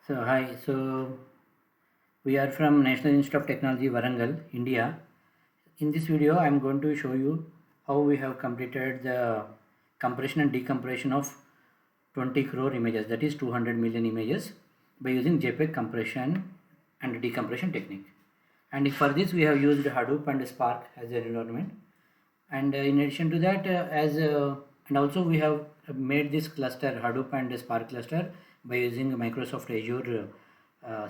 So we are from National Institute of Technology, Warangal, India. In this video, I am going to show you how we have completed the compression and decompression of 20 crore images, that is 200 million images, by using JPEG compression and decompression technique. And for this, we have used Hadoop and Spark as an environment. And in addition to that, and also we have made this cluster Hadoop and Spark cluster by using Microsoft Azure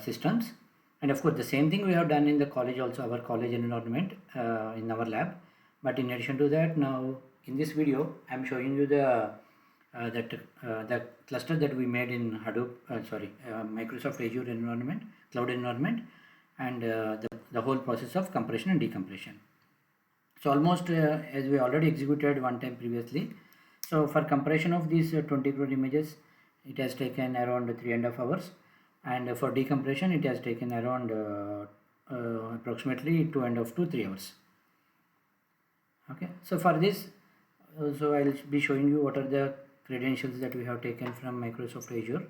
systems. And of course, the same thing we have done in the college also, our college environment in our lab. But in addition to that, now in this video, I am showing you the cluster that we made in Hadoop, Microsoft Azure environment, cloud environment, and the whole process of compression and decompression. So almost as we already executed one time previously. So for compression of these 20 crore images, it has taken around 3.5 hours, and for decompression it has taken around approximately 2.5 to 3 hours. Okay, so for this, so I'll be showing you what are the credentials that we have taken from Microsoft Azure.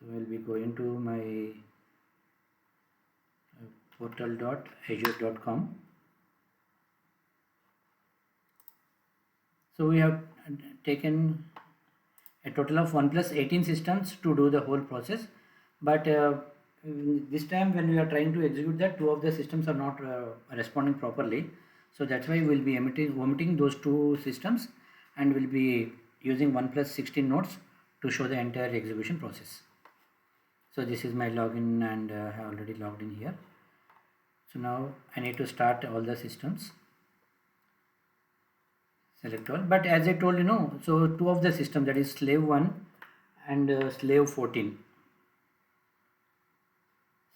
So I'll be going to my portal.azure.com. So we have taken a total of 1 plus 18 systems to do the whole process, but this time when we are trying to execute that, 2 of the systems are not responding properly. So that's why we'll be omitting those 2 systems, and we'll be using 1 plus 16 nodes to show the entire execution process. So this is my login, and I have already logged in here. So now I need to start all the systems. Select all, but as I told you, so 2 of the system, that is slave 1 and slave 14.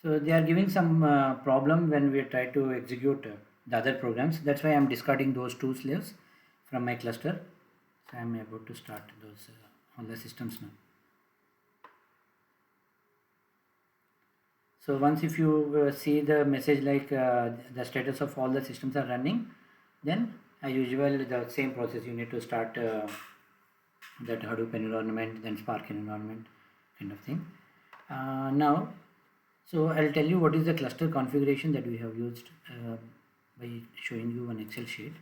So they are giving some problem when we try to execute the other programs. That's why I am discarding those 2 slaves from my cluster. So I am about to start those all the systems now. So once if you see the message like the status of all the systems are running, then as usual the same process, you need to start that Hadoop environment, then Spark environment kind of thing. Now, so I'll tell you what is the cluster configuration that we have used by showing you an Excel sheet.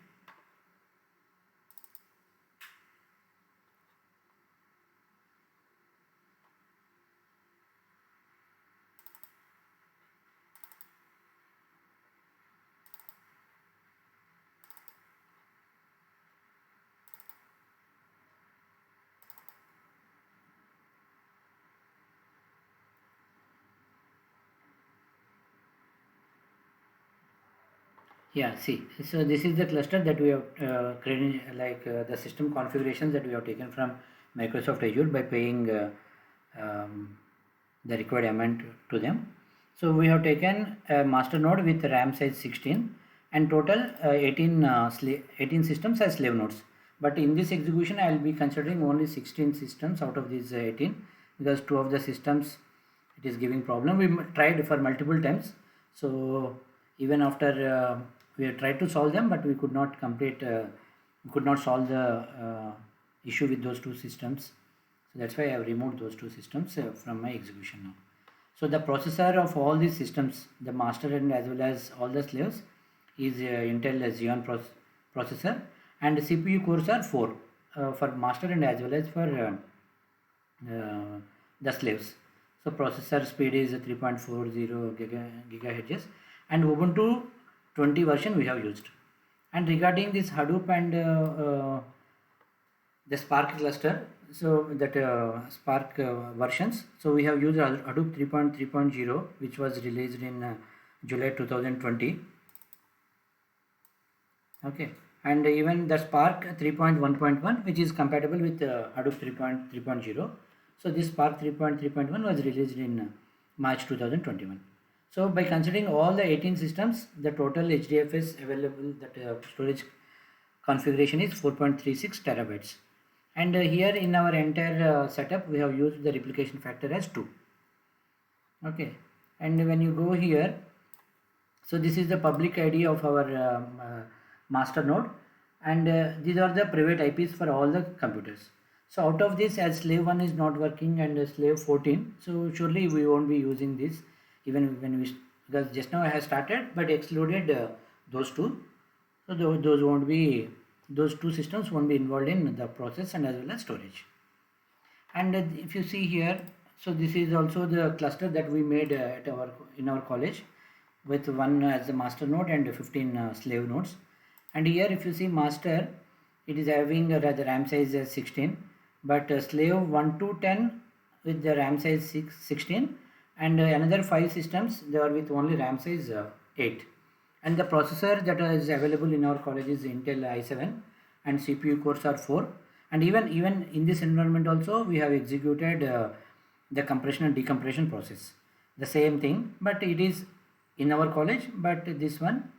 Yeah, see, so this is the cluster that we have created, the system configurations that we have taken from Microsoft Azure by paying the required amount to them. So we have taken a master node with RAM size 16 and total 18 systems as slave nodes. But in this execution, I will be considering only 16 systems out of these 18, because 2 of the systems it is giving problem. We tried for multiple times. So even after we have tried to solve them, but we could not solve the issue with those 2 systems. So that's why I have removed those 2 systems from my execution now. So the processor of all these systems, the master and as well as all the slaves, is Intel Xeon processor, and the CPU cores are 4 for master and as well as for the slaves. So processor speed is 3.40 gigahertz, and Ubuntu 20 version we have used. And regarding this Hadoop and the Spark cluster, so that Spark versions, so we have used Hadoop 3.3.0, which was released in July 2020. Okay, and even the Spark 3.1.1, which is compatible with Hadoop 3.3.0. So this Spark 3.3.1 was released in March 2021. So by considering all the 18 systems, the total HDFS available, that storage configuration is 4.36 terabytes. And here in our entire setup, we have used the replication factor as 2. Okay, and when you go here, so this is the public ID of our master node, and these are the private IPs for all the computers. So out of this, as slave 1 is not working and slave 14, so surely we won't be using this even when we, because just now I have started but excluded those two. So those won't be, those two systems won't be involved in the process and as well as storage. And if you see here, so this is also the cluster that we made at our in our college, with one as a master node and 15 slave nodes. And here if you see master, it is having the RAM size as 16, but slave 1 to 10 with the RAM size 16, and another 5 systems they are with only RAM size 8. And the processor that is available in our college is Intel i7, and CPU cores are 4. And even in this environment also we have executed the compression and decompression process, the same thing, but it is in our college, but this one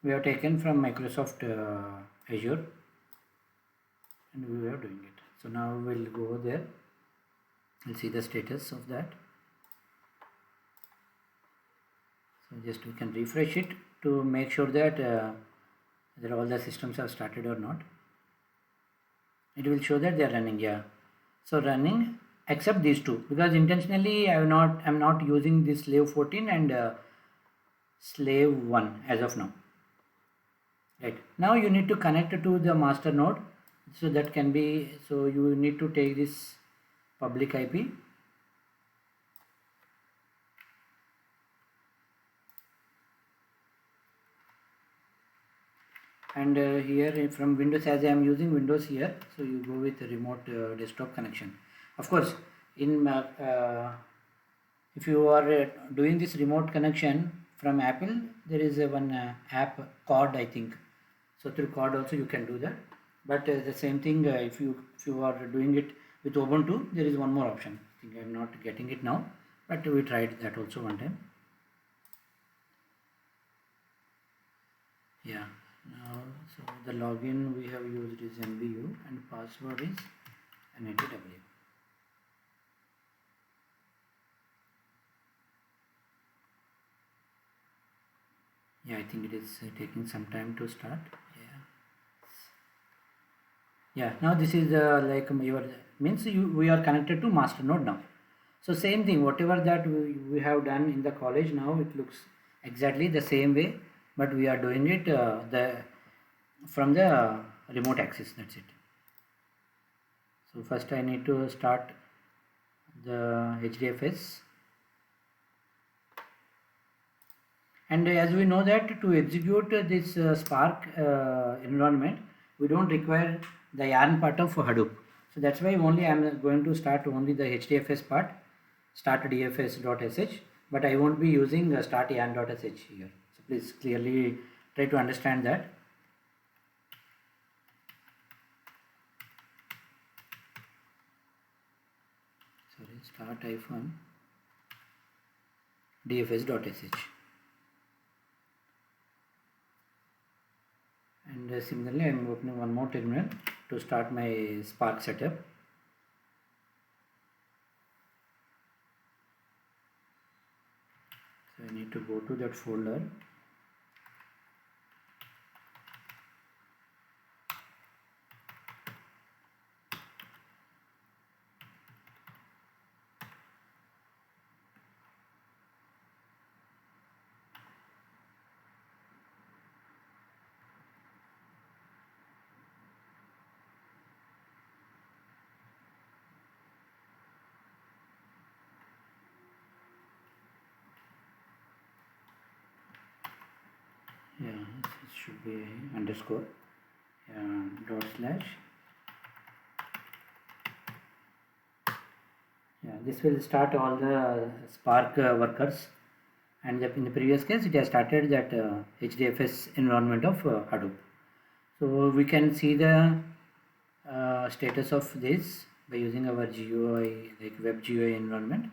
we have taken from Microsoft Azure, and we are doing it. So now we'll go there, we'll see the status of that. So just we can refresh it to make sure that all the systems are started or not. It will show that they are running. Yeah, so running except these two, because intentionally I'm not using this slave 14 and slave 1 as of now. Right, now you need to connect to the master node, so that can be, so you need to take this public IP, and here from Windows, as I am using Windows here, so you go with a remote desktop connection. Of course, in if you are doing this remote connection from Apple, there is a one app COD, I think. So through COD also you can do that. But the same thing, if you are doing it with Ubuntu, there is one more option. I think I am not getting it now, but we tried that also one time. Yeah. Now, so the login we have used is MBU and password is NATW. Yeah, I think it is taking some time to start. Yeah, now this is like your means we are connected to master node now. So same thing, whatever that we have done in the college, now it looks exactly the same way, but we are doing it from the remote access. That's it. So first I need to start the HDFS, and as we know that to execute this Spark environment, we don't require the yarn part of Hadoop. So that's why only I am going to start only the HDFS part, start dfs.sh, but I won't be using start yarn.sh here. So please clearly try to understand that. Sorry, start -dfs.sh. And similarly I am opening one more terminal to start my Spark setup. So I need to go to that folder. Yeah, it should be underscore dot slash. Yeah, this will start all the Spark workers, and in the previous case it has started that HDFS environment of Hadoop. So we can see the status of this by using our GUI, like web GUI environment.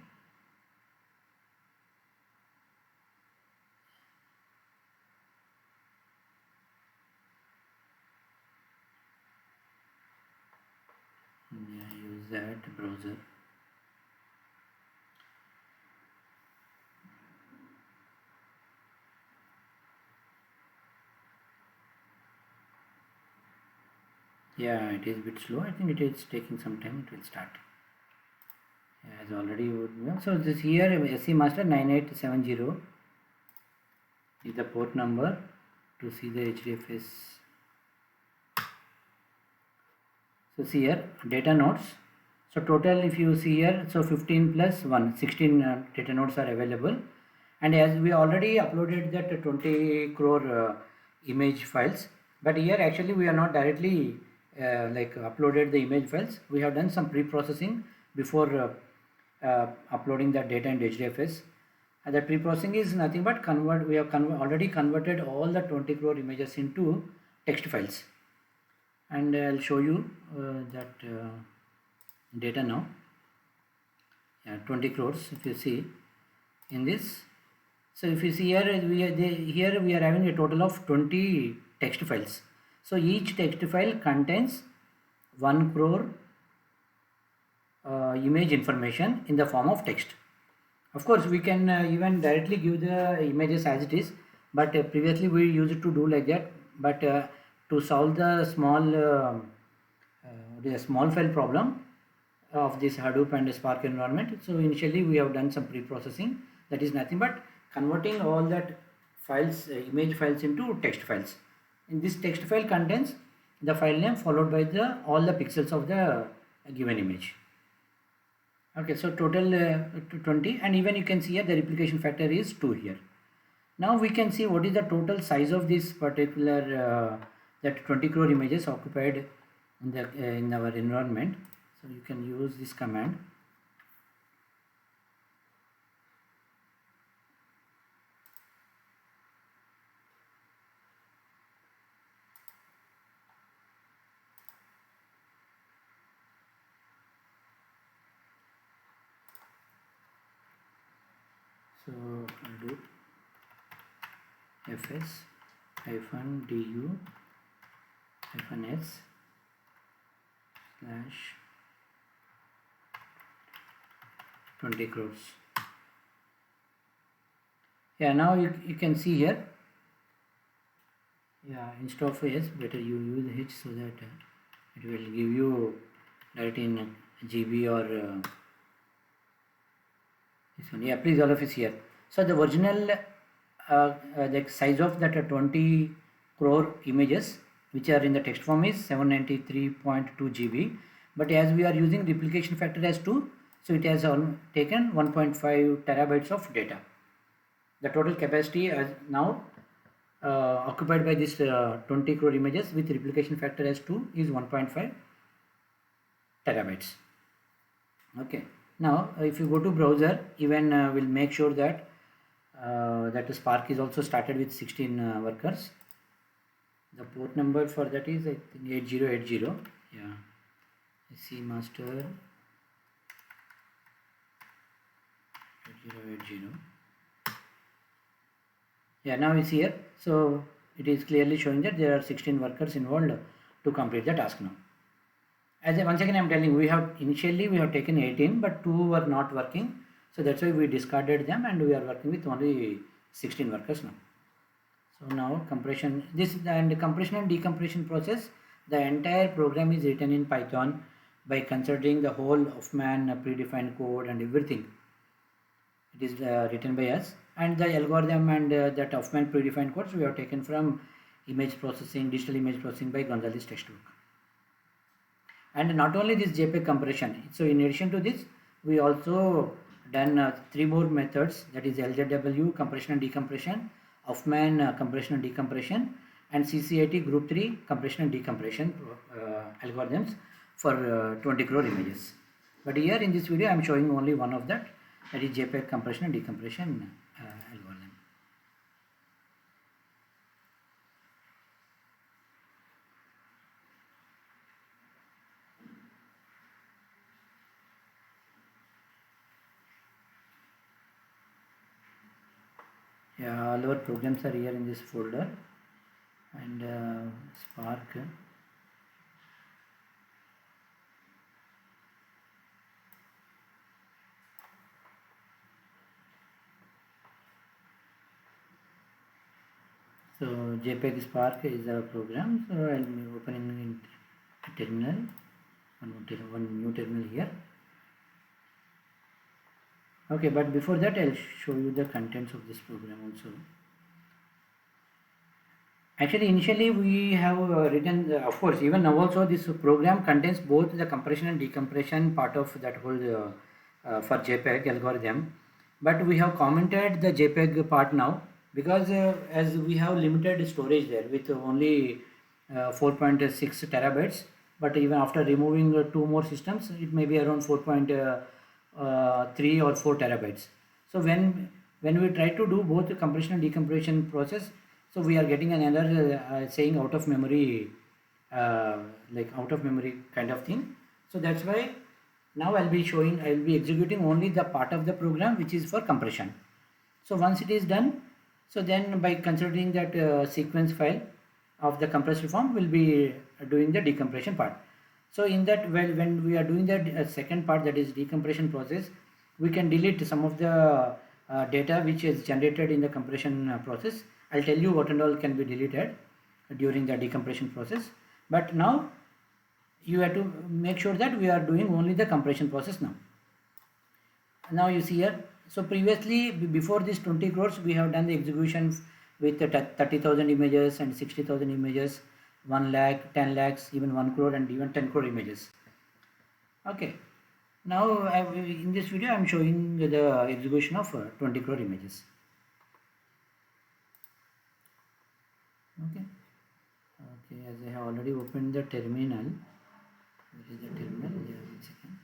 Yeah, use that browser. Yeah, it is a bit slow. I think it is taking some time. It will start. As already so this here SC master 9870 is the port number to see the HDFS. So see here data nodes. So total, if you see here, so 15 plus 1, 16 data nodes are available. And as we already uploaded that 20 crore image files, but here actually we are not directly like uploaded the image files. We have done some pre-processing before uploading that data in HDFS. And that pre-processing is nothing but we have already converted all the 20 crore images into text files. And I'll show you that data now. Yeah, 20 crores if you see in this. So if you see here, here we are having a total of 20 text files. So each text file contains 1 crore image information in the form of text. Of course, we can even directly give the images as it is, but previously we used to do like that. But to solve the small file problem of this Hadoop and Spark environment, so initially we have done some pre-processing. That is nothing but converting all that files, image files into text files. In this text file contains the file name followed by all the pixels of the given image. Okay, so total 20, and even you can see here the replication factor is 2 here. Now we can see what is the total size of this particular that 20 crore images occupied in the in our environment. So you can use this command. So I'll do fs -du -s / 20 crores. Yeah, now you can see here. Yeah, instead of s, better you use h so that it will give you right in GB or this one. Yeah, please all of us here. So the original the size of that 20 crore images which are in the text form is 793.2 GB, but as we are using replication factor as 2, so it has taken 1.5 terabytes of data. The total capacity is now occupied by this 20 crore images with replication factor as 2 is 1.5 terabytes. Okay, now if you go to browser, even we'll make sure that that Spark is also started with 16 workers. The port number for that is I think 8080. Yeah, SC master 8080. Yeah, now it's here. So it is clearly showing that there are 16 workers involved to complete the task now. Once again I am telling, initially we have taken 18, but 2 were not working. So that's why we discarded them and we are working with only 16 workers now. So now compression, compression and decompression process, the entire program is written in Python by considering the whole Huffman predefined code and everything. It is written by us, and the algorithm and that Huffman predefined codes we have taken from digital image processing by Gonzalez textbook. And not only this JPEG compression, so in addition to this, we also done 3 more methods, that is LZW compression and decompression, Huffman compression and decompression, and CCIT group 3 compression and decompression algorithms for 20 crore images. But here in this video I am showing only one of that is JPEG compression and decompression algorithm. Yeah, all our programs are here in this folder, and Spark. So JPEG Spark is a program, so I'll be opening it a terminal, one new terminal here. Okay, but before that I'll show you the contents of this program also. Actually, initially we have written, of course, even now also this program contains both the compression and decompression part of that whole for JPEG algorithm. But we have commented the JPEG part now because as we have limited storage there with only 4.6 terabytes. But even after removing two more systems, it may be around 4.3 or 4 terabytes. So when we try to do both the compression and decompression process, so we are getting another saying out of memory, like out of memory kind of thing. So that's why now I'll be executing only the part of the program which is for compression. So once it is done, so then by considering that sequence file of the compressed form, we'll be doing the decompression part. So in that, well, when we are doing the second part, that is decompression process, we can delete some of the data which is generated in the compression process. I'll tell you what and all can be deleted during the decompression process. But now you have to make sure that we are doing only the compression process now. Now you see here, so previously before this 20 crores, we have done the execution with 30,000 images and 60,000 images, 1 lakh, 10 lakhs, even 1 crore and even 10 crore images. Okay. Now in this video I am showing the execution of 20 crore images. Okay. Okay, as I have already opened the terminal. Where is the terminal? Yeah, 1 second.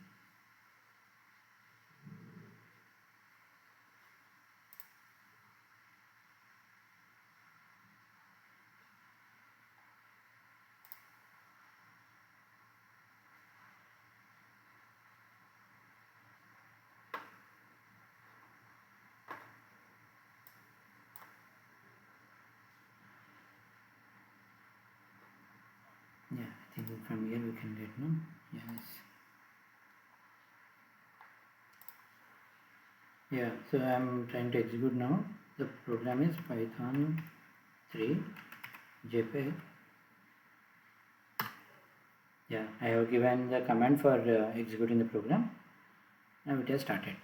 Yeah, I think from here we can get no. Yes. Yeah, so I'm trying to execute now. The program is Python 3 JPEG. Yeah, I have given the command for executing the program. Now it has started.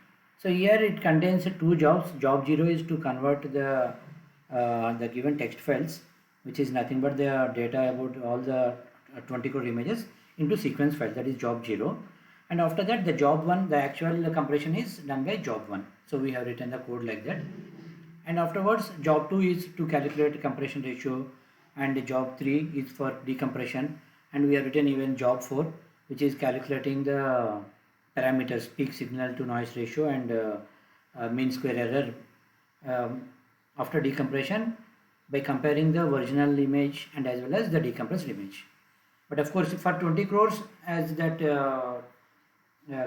So here it contains two jobs. Job 0 is to convert the given text files, which is nothing but the data about all the 20 crore images into sequence file, that is job 0. And after that the job 1, the actual compression is done by job 1. So we have written the code like that. And afterwards job 2 is to calculate compression ratio, and job 3 is for decompression, and we have written even job 4, which is calculating the parameters peak signal to noise ratio and mean square error after decompression by comparing the original image and as well as the decompressed image. But of course for 20 crores, as that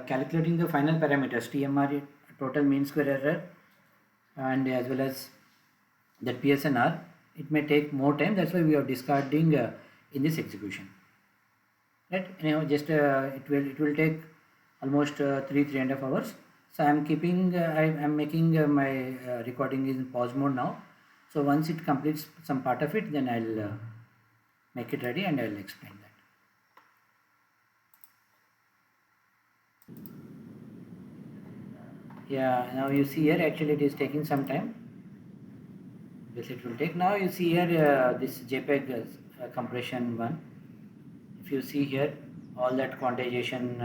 calculating the final parameters TMR, total mean square error, and as well as the PSNR, it may take more time. That's why we are discarding in this execution. Right? Anyhow, just it will take almost 3.5 hours. So I am keeping I am making my recording in pause mode now. So once it completes some part of it, then I'll make it ready and I'll explain that. Yeah, now you see here actually it is taking some time. Yes, it will take. Now you see here this JPEG compression one. If you see here, all that quantization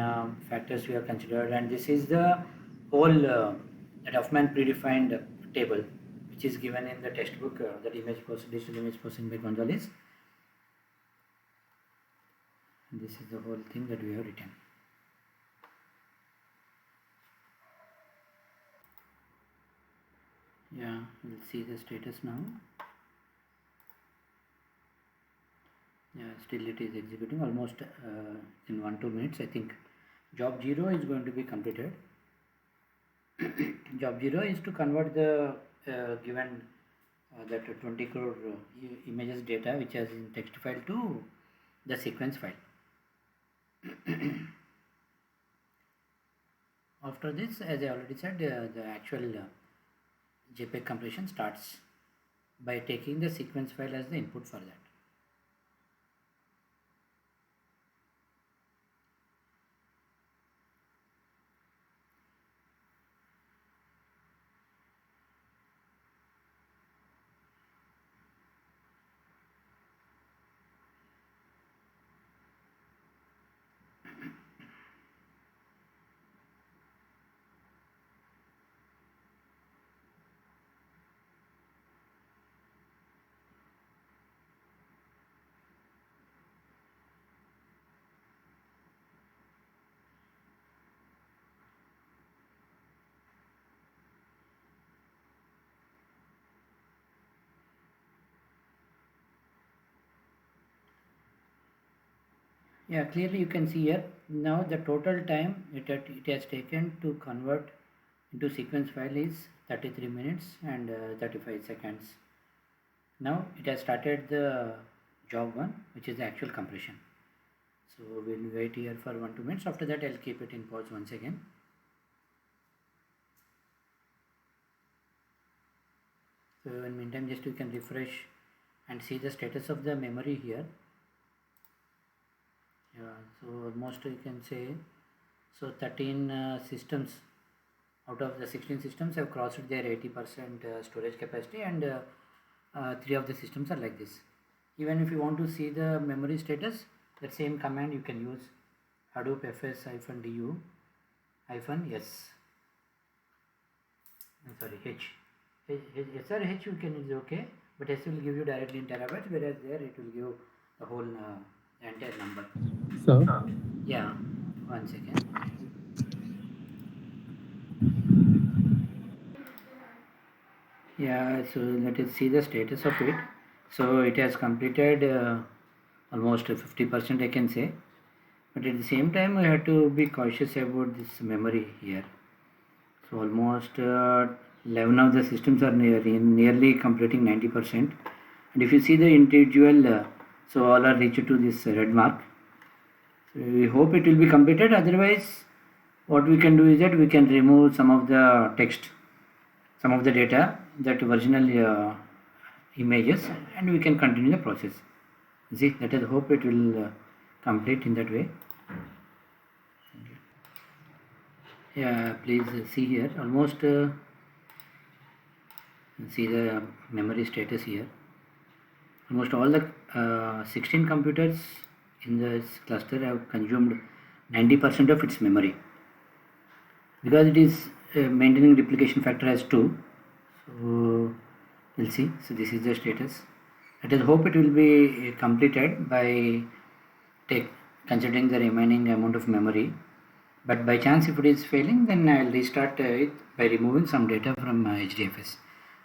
factors we have considered, and this is the whole that Huffman predefined table, which is given in the textbook, that digital image processing by Gonzalez. And this is the whole thing that we have written. Yeah, we'll see the status now. Yeah, still it is executing almost in 1-2 minutes. I think job 0 is going to be completed. Job 0 is to convert the given that 20 crore images data which is in text file to the sequence file. After this, as I already said, the actual JPEG compression starts by taking the sequence file as the input for that. Yeah, clearly you can see here. Now the total time it has taken to convert into sequence file is 33 minutes and 35 seconds. Now it has started the job 1, which is the actual compression. So we'll wait here for 1-2 minutes. After that I'll keep it in pause once again. So in meantime just you can refresh and see the status of the memory here. Yeah, so almost you can say, so 13 systems out of the 16 systems have crossed their 80% storage capacity, and 3 of the systems are like this. Even if you want to see the memory status, that same command you can use, hadoop fs-du -s, sorry, h you can is okay, but s will give you directly in terabytes, whereas there it will give the whole entire number. So, Yeah, 1 second. Yeah, so let us see the status of it. So it has completed almost 50%, I can say, but at the same time we have to be cautious about this memory here. So almost 11 of the systems are nearly completing 90%, and if you see the individual, so all are reached to this red mark. So we hope it will be completed. Otherwise, what we can do is that we can remove some of the text, some of the data, that original images, and we can continue the process. See, let us hope it will complete in that way. Yeah, please see here, almost see the memory status here. Almost all the 16 computers in this cluster have consumed 90% of its memory, because it is maintaining replication factor as 2. So we'll see. So this is the status. Let us hope it will be completed by considering the remaining amount of memory. But by chance if it is failing, then I will restart it by removing some data from HDFS,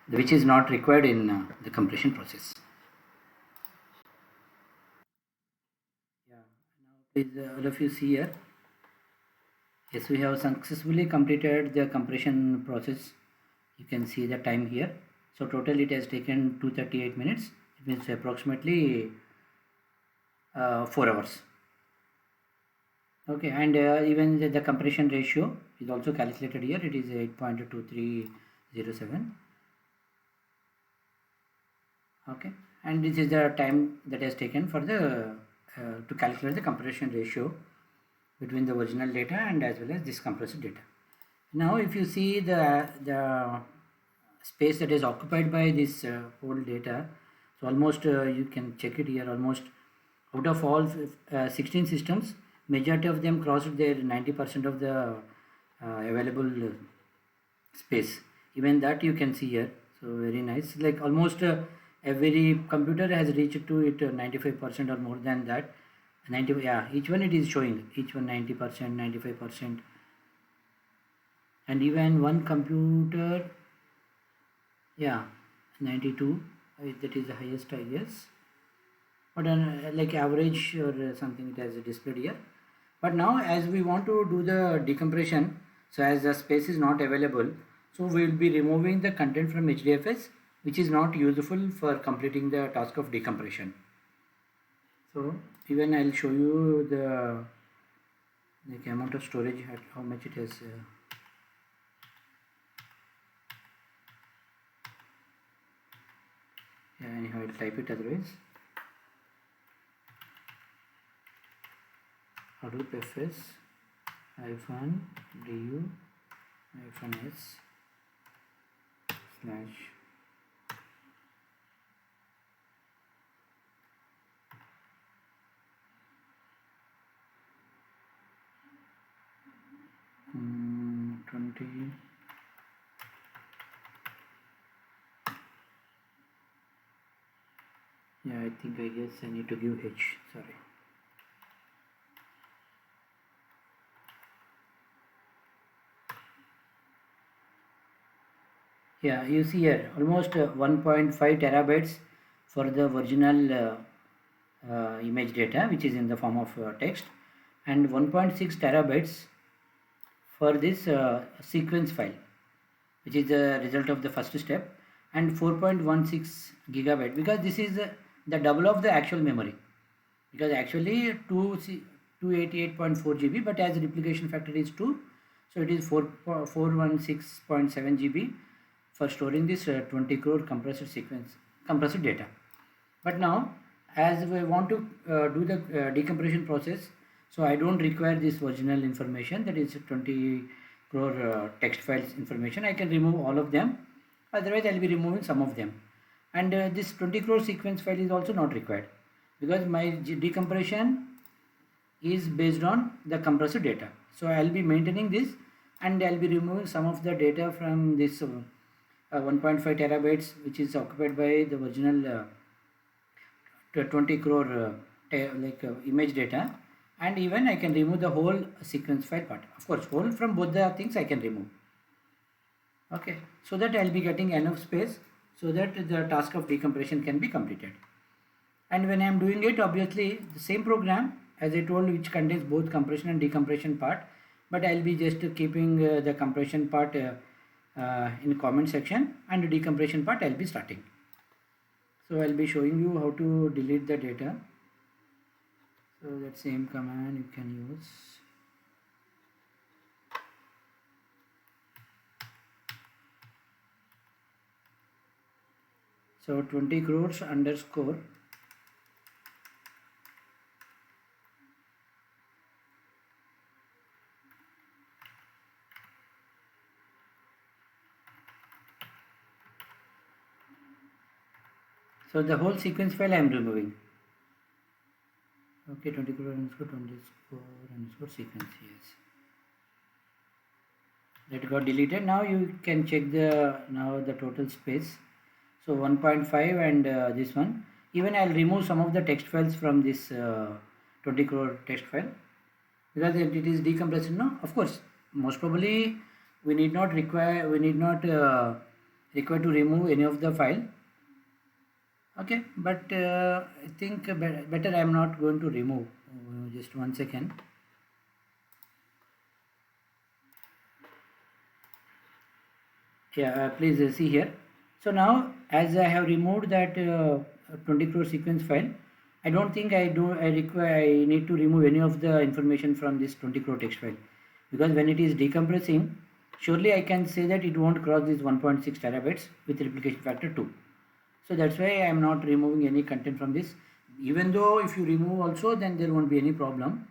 which is not required in the compression process. Yeah. Now please all of you see here. Yes, we have successfully completed the compression process. You can see the time here. So total it has taken 238 minutes. It means approximately 4 hours. Okay, and even the compression ratio is also calculated here. It is 8.2307. Okay, and this is the time that has taken for the to calculate the compression ratio between the original data and as well as this compressed data. Now if you see the space that is occupied by this whole data, so almost you can check it here, almost out of all 16 systems, majority of them crossed their 90% of the available space. Even that you can see here. So very nice, like almost every computer has reached to it 95% or more than that. 90, yeah, each one it is showing, each one 90%, 95%, and even one computer, yeah, 92, that is the highest I guess, but like average or something it has displayed here. But now as we want to do the decompression, so as the space is not available, so we will be removing the content from HDFS, which is not useful for completing the task of decompression. So even I'll show you the like amount of storage, how much it has. Yeah, anyhow I'll type it otherwise. Hadoop fs -du -s slash mm, 20. Yeah, I think I guess I need to give H, sorry. Yeah, you see here almost 1.5 terabytes for the original image data, which is in the form of text, and 1.6 terabytes for this sequence file, which is the result of the first step, and 4.16 gigabyte, because this is the double of the actual memory, because actually 288.4 GB, but as the replication factor is 2, so it is 416.7 GB for storing this 20 crore compressed data. But now, as we want to do the decompression process, so I don't require this original information, that is 20 crore text files information. I can remove all of them, otherwise I'll be removing some of them. And this 20 crore sequence file is also not required, because my decompression is based on the compressed data. So I'll be maintaining this, and I'll be removing some of the data from this 1.5 terabytes, which is occupied by the original 20 crore image data, and even I can remove the whole sequence file part. Of course, whole from both the things I can remove. Okay, so that I'll be getting enough space so that the task of decompression can be completed. And when I am doing it, obviously the same program as I told, which contains both compression and decompression part, but I'll be just keeping the compression part in comment section, and the decompression part I'll be starting. So I'll be showing you how to delete the data. So that same command you can use. So 20 crores underscore so the whole sequence file I am removing. Okay, 20 crore underscore sequence, yes. That got deleted. Now you can check the total space. So 1.5 and this one. Even I'll remove some of the text files from this 20 crore text file, because it is decompressed. No, of course, most probably we need not require to remove any of the file. Okay, but I think better I am not going to remove. Just 1 second. Yeah, please see here. So now, as I have removed that 20 crore sequence file, I don't think I need to remove any of the information from this 20 crore text file, because when it is decompressing, surely I can say that it won't cross this 1.6 terabytes with replication factor 2. So that's why I am not removing any content from this. Even though if you remove also, then there won't be any problem.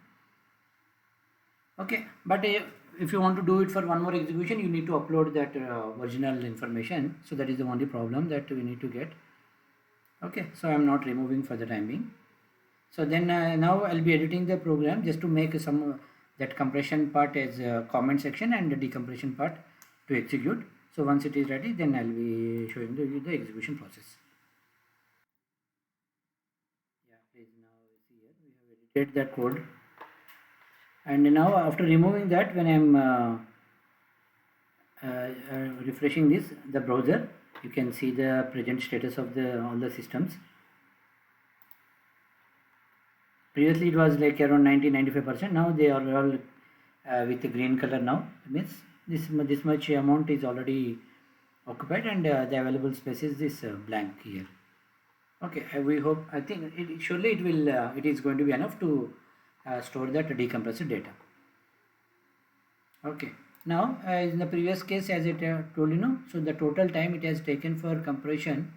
Okay, but if you want to do it for one more execution, you need to upload that original information. So that is the only problem that we need to get. Okay, so I am not removing for the time being. So then now I'll be editing the program just to make some that compression part as a comment section and the decompression part to execute. So once it is ready, then I'll be showing you the execution process. Yeah, please now see here we have edited that code, and now after removing that, when I'm refreshing the browser, you can see the present status of all the systems. Previously it was like around 90-95%. Now they are all with the green color. Now it means this much amount is already occupied, and the available space is this blank here. Okay, I think surely it is going to be enough to store that decompressed data. Okay, now in the previous case, as I told you, so the total time it has taken for compression,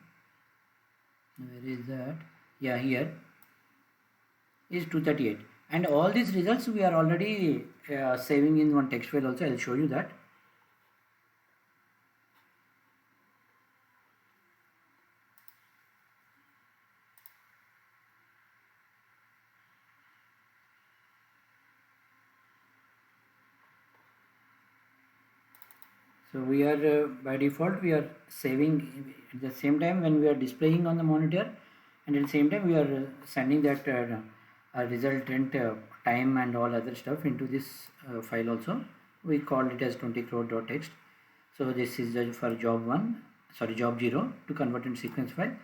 where is that? Yeah, here is 238, and all these results we are already saving in one text file also. I'll show you that. So we are by default we are saving at the same time when we are displaying on the monitor, and at the same time we are sending that resultant time and all other stuff into this file also. We called it as 20 crore.txt. So this is for job 0 to convert into sequence file,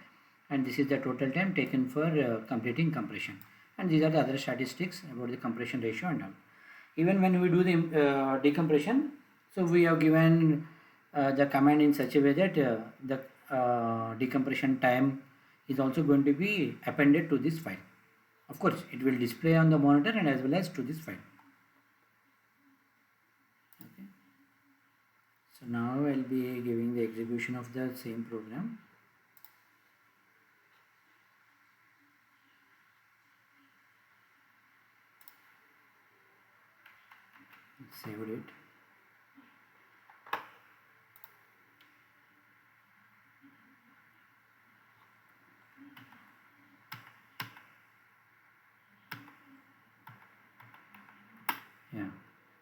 and this is the total time taken for completing compression, and these are the other statistics about the compression ratio and all. Even when we do the decompression, so we have given the command in such a way that the decompression time is also going to be appended to this file. Of course, it will display on the monitor and as well as to this file. Okay. So now I'll be giving the execution of the same program. Saved it. Yeah,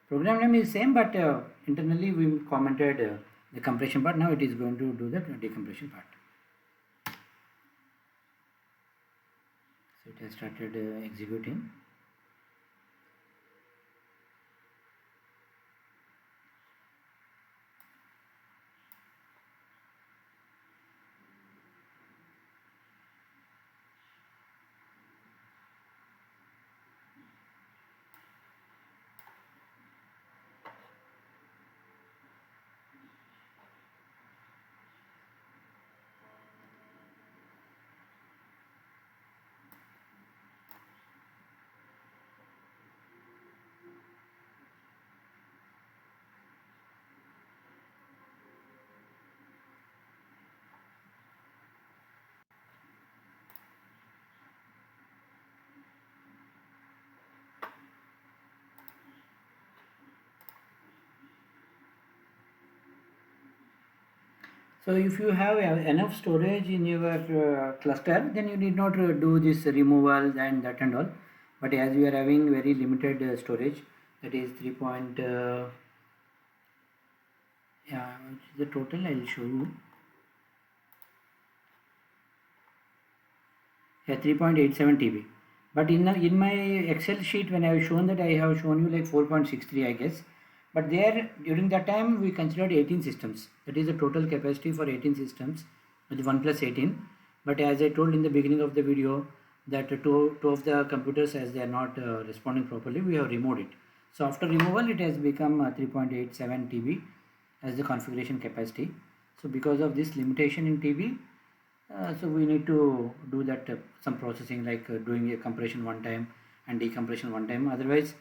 program name is same, but internally we commented the compression part. Now it is going to do the decompression part. So it has started executing. So if you have enough storage in your cluster, then you need not do this removal and that and all. But as we are having very limited storage, that is 3. Yeah, which is the total. I will show you. Yeah, 3.87 TB. But in my Excel sheet, when I have shown that, I have shown you like 4.63, I guess. But there, during that time, we considered 18 systems. That is the total capacity for 18 systems with 1 plus 18. But as I told in the beginning of the video, that two of the computers, as they are not responding properly, we have removed it. So after removal, it has become 3.87 TB as the configuration capacity. So because of this limitation in TB, so we need to do that some processing, like doing a compression one time and decompression one time. Otherwise,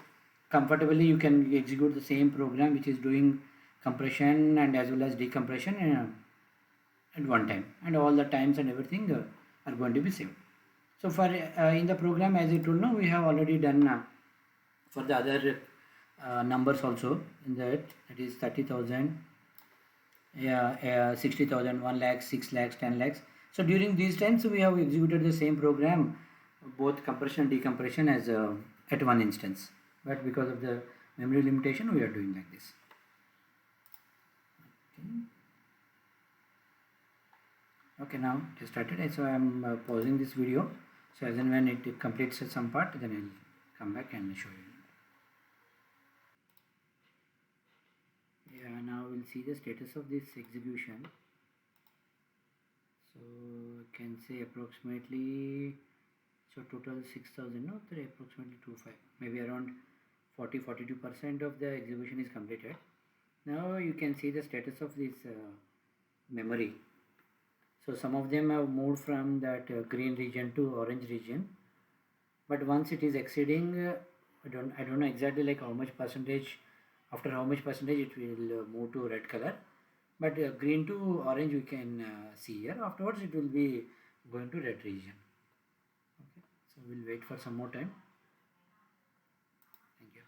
comfortably you can execute the same program which is doing compression and as well as decompression at one time, and all the times and everything are going to be saved. So for in the program, as I told now, we have already done for the other numbers also in that is 30,000, 60,000, 1 lakh, 6 lakhs, 10 lakhs. So during these times we have executed the same program, both compression and decompression, as at one instance. But because of the memory limitation, we are doing like this. Okay, now it started. So I am pausing this video. So as and when it completes some part, then I'll come back and show you. Yeah, now we'll see the status of this execution. So I can say approximately, so total 6,000, no, approximately 25, maybe around 40-42% of the execution is completed. Now you can see the status of this memory. So some of them have moved from that green region to orange region, but once it is exceeding, I don't know exactly like how much percentage, after how much percentage it will move to red color. But green to orange we can see here. Afterwards it will be going to red region. Okay, so we'll wait for some more time. Thank you.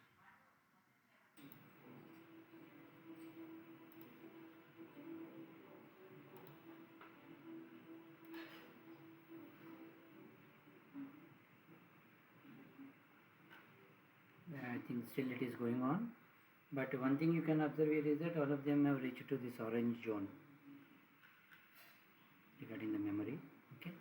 I think still it is going on. But one thing you can observe here is that all of them have reached to this orange zone regarding the memory. Okay.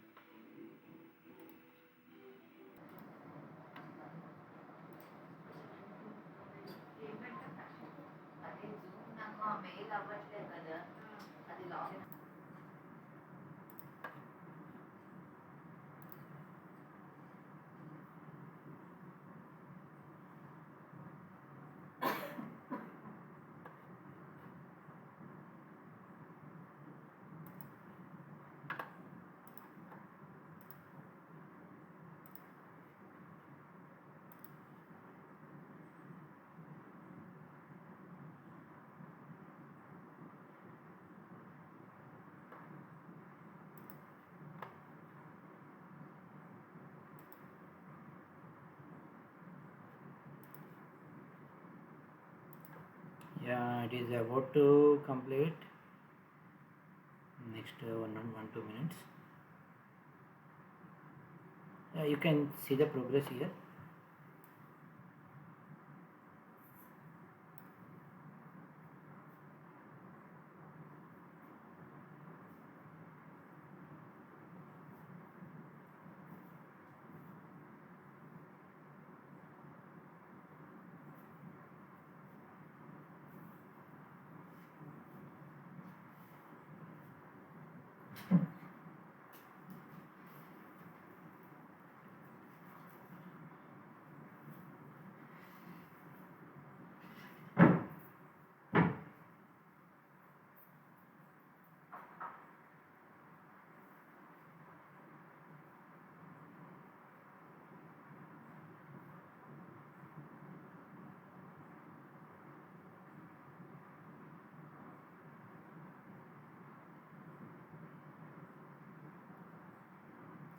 It is about to complete. Next 1 2 minutes. You can see the progress here.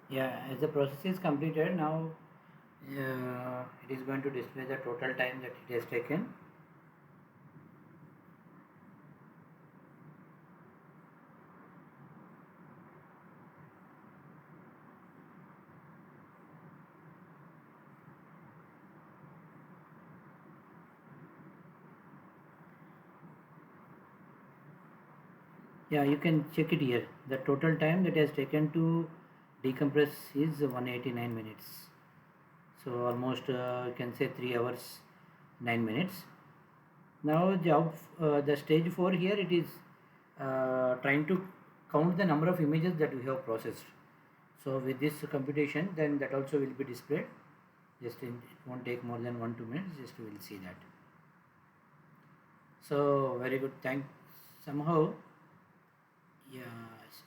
Yeah, as the process is completed now, it is going to display the total time that it has taken. Yeah, you can check it here. The total time that has taken to decompress is 189 minutes. So almost you can say 3 hours 9 minutes. Now the stage 4 here, it is trying to count the number of images that we have processed. So with this computation, then that also will be displayed. It won't take more than 1 2 minutes. Just we will see that. So very good. Somehow, yeah,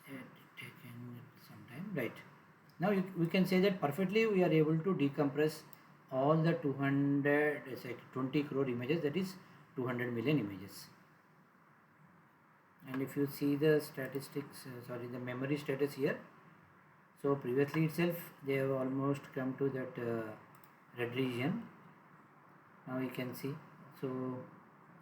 it taken some time, right? Now we can say that perfectly we are able to decompress all the 200, it's like 20 crore images, that is 200 million images. And if you see the statistics, the memory status here, so previously itself they have almost come to that red region. Now you can see, so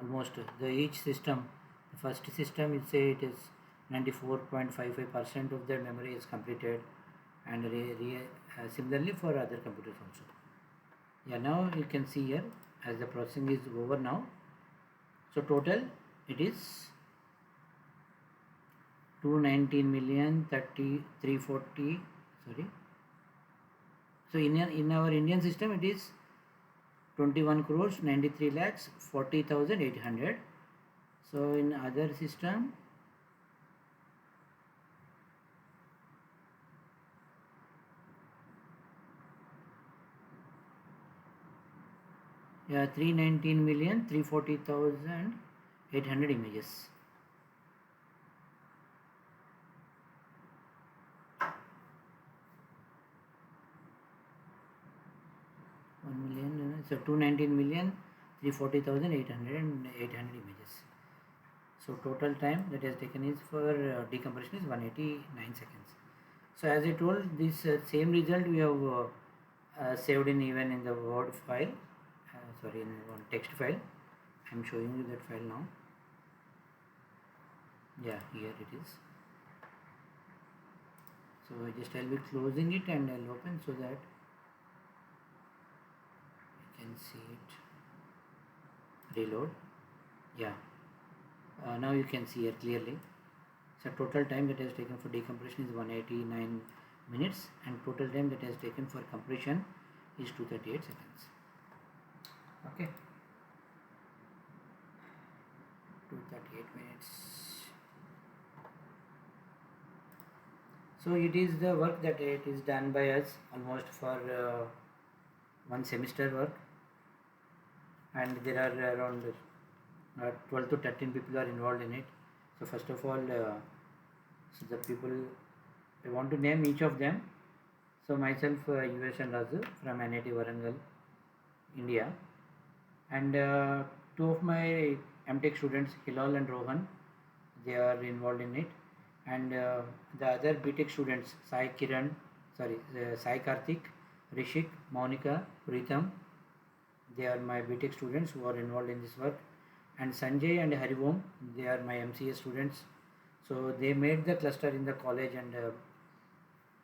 almost each system, the first system, you say it is 94.55% of their memory is completed, and similarly for other computers also. Yeah, now you can see here as the processing is over now. So total it is 219,340,000. Sorry. So in our Indian system it is 21 crores 93 lakhs 40,800. So in other system, yeah, 319,340,800 images. So 219,340,800 and 800 images. So total time that has taken is for decompression is 189 seconds. So as I told, this same result we have saved in even in the Word file, in one text file. I am showing you that file now. Yeah, here it is. So I'll be closing it and I'll open so that you can see it. Reload. Yeah. Now you can see here clearly. So total time that has taken for decompression is 189 minutes, and total time that has taken for compression is 238 seconds. Okay. 238 minutes. So it is the work that it is done by us almost for one semester work, and there are around 12 to 13 people are involved in it. So first of all, so the people, I want to name each of them. So myself, US and Razu from NIT Warangal, India, and two of my MTech students, Hilal and Rohan, they are involved in it, and the other BTech students, Sai Karthik, Rishik, Monica, Pritam, they are my BTech students who are involved in this work. and Sanjay and Harivom, they are my MCA students. So they made the cluster in the college, and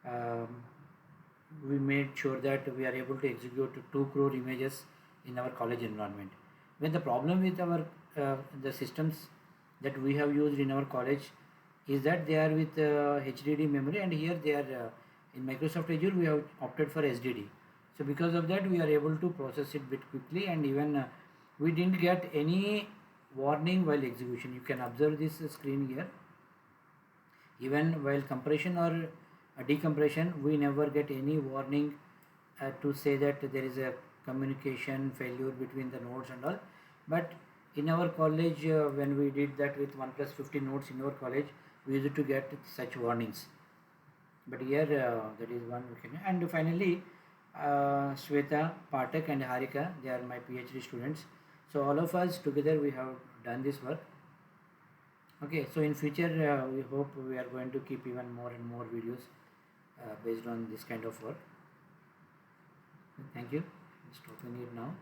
um, we made sure that we are able to execute 2 crore images in our college environment. When the problem with our the systems that we have used in our college is that they are with HDD memory, and here they are in Microsoft Azure we have opted for SDD. So because of that we are able to process it bit quickly, and even we didn't get any warning while execution. You can observe this screen here. Even while compression or decompression, we never get any warning to say that there is a communication failure between the nodes and all. But in our college, when we did that with 1+50 nodes in our college, we used to get such warnings. But here that is one we can. And finally, Sweta, Patak and Harika, they are my PhD students. So all of us together we have done this work. Okay, so in future we hope we are going to keep even more and more videos based on this kind of work. Thank you. Stopping it now.